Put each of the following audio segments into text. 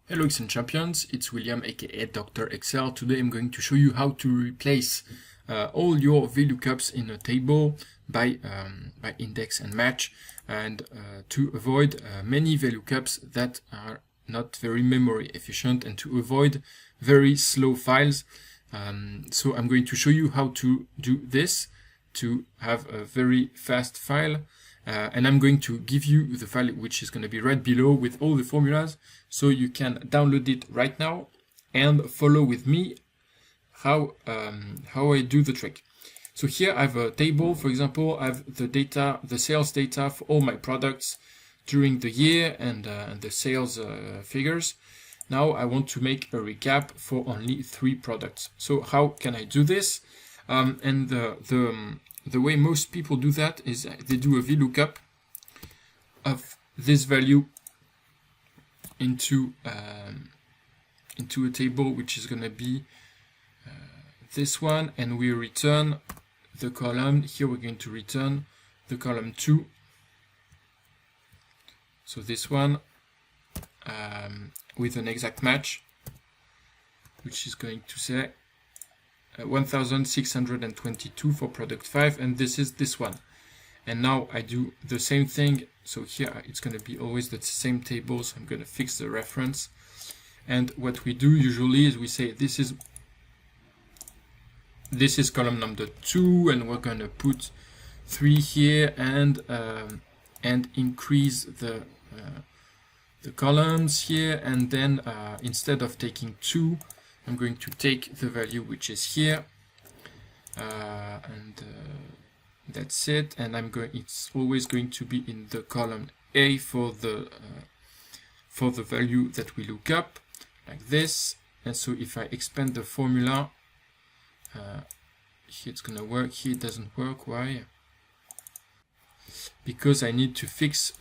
Hello Excel champions, it's William aka Dr. Excel. Today I'm going to show you how to replace all your Vlookups in a table by index and match, and to avoid many Vlookups that are not very memory efficient and to avoid very slow files. So I'm going to show you how to do this to have a very fast file. And I'm going to give you the file which is going to be right below with all the formulas, so you can download it right now and follow with me how I do the trick. So here I have a table. For example, I have the data, the sales data for all my products during the year and the sales figures. Now I want to make a recap for only 3 products. So how can I do this? The way most people do that is they do a Vlookup of this value into a table which is going to be this one, and we return the column. Here we're going to return the column 2. So this one with an exact match, which is going to say 1622 for product 5, and this is this one. And now I do the same thing. So here it's going to be always the same table, so I'm going to fix the reference. And what we do usually is we say this is column number 2, and we're going to put 3 here and increase the columns here, and then instead of taking 2, I'm going to take the value which is here, and that's it. And it's always going to be in the column A for the value that we look up, like this. And so if I expand the formula, here it's gonna work, here it doesn't work. Why? Because I need to fix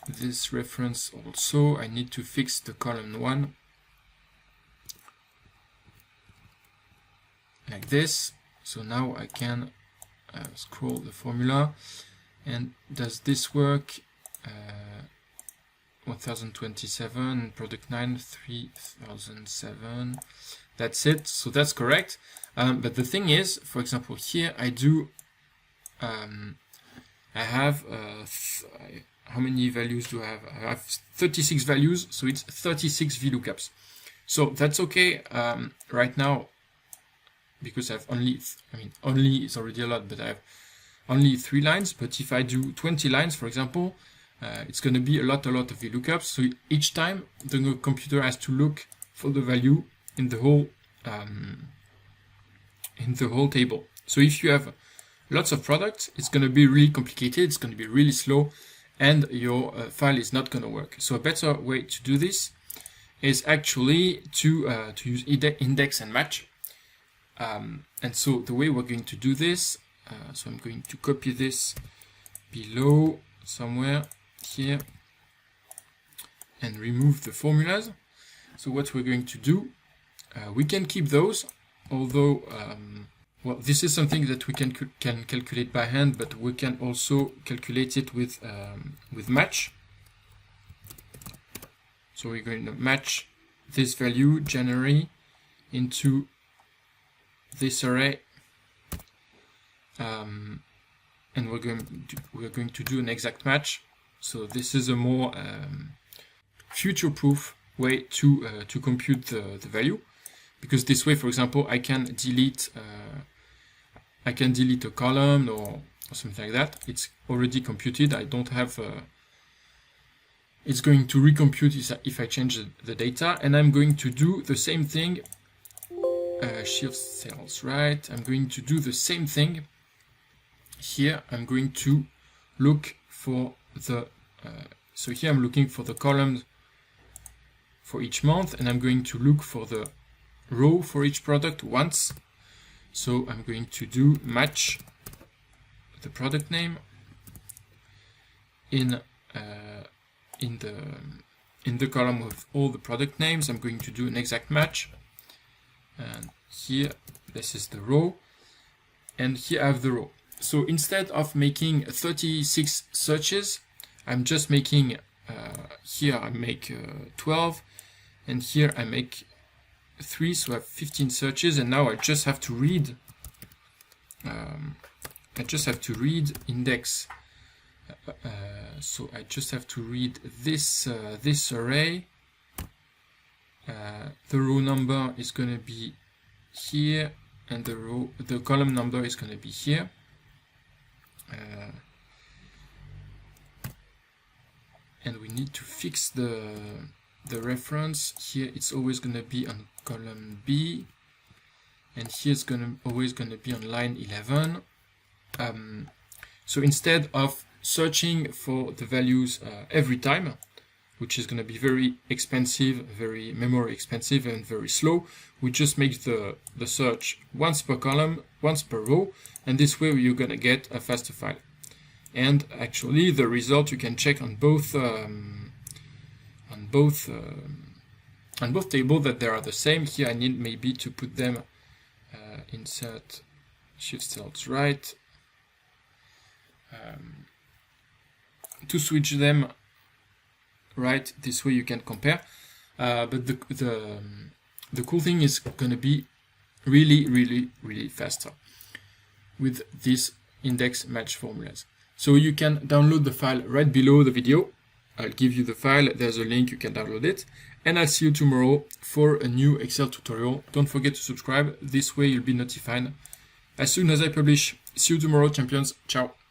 this reference also. I need to fix the column 1. Like this. So now I can scroll the formula, and does this work? 1027, product 9 3007. That's it. So that's correct. But the thing is, for example, here I do I have how many values do I have? I have 36 values, so it's 36 Vlookups. So that's okay right now, because I have only is already a lot, but I have only 3 lines. But if I do 20 lines, for example, it's going to be a lot of Vlookups. So each time the computer has to look for the value in the whole table. So if you have lots of products, it's going to be really complicated. It's going to be really slow, and your file is not going to work. So a better way to do this is actually to use index and match. And so the way we're going to do this, so I'm going to copy this below somewhere here and remove the formulas. So what we're going to do, we can keep those, although well, this is something that we can calculate by hand, but we can also calculate it with match. So we're going to match this value January into this array, and we're going to do an exact match. So this is a more future-proof way to compute the value, because this way, for example, I can delete a column or something like that. It's already computed. I don't have it's going to recompute if I change the data, and I'm going to do the same thing. Shield cells, right? I'm going to do the same thing here. I'm going to look for the so here I'm looking for the columns for each month, and I'm going to look for the row for each product once. So I'm going to do match the product name in the column with all the product names. I'm going to do an exact match, and here this is the row, and here I have the row. So instead of making 36 searches, I'm just making here I make 12, and here I make 3, so I have 15 searches, and now I just have to read index. So I just have to read this this array. The row number is going to be here, and the column number is going to be here. And we need to fix the reference. Here it's always going to be on column B, and here it's always going to be on line 11. So instead of searching for the values every time, which is going to be very expensive, very memory expensive, and very slow, we just make the search once per column, once per row, and this way you're going to get a faster file. And actually the result you can check on both tables that they are the same. Here I need maybe to put them insert shift cells right to switch them right. This way you can compare. But the cool thing is going to be really faster with these index match formulas. So you can download the file right below the video. I'll give you the file, there's a link, you can download it. And I'll see you tomorrow for a new Excel tutorial. Don't forget to subscribe, this way you'll be notified as soon as I publish. See you tomorrow, champions. Ciao.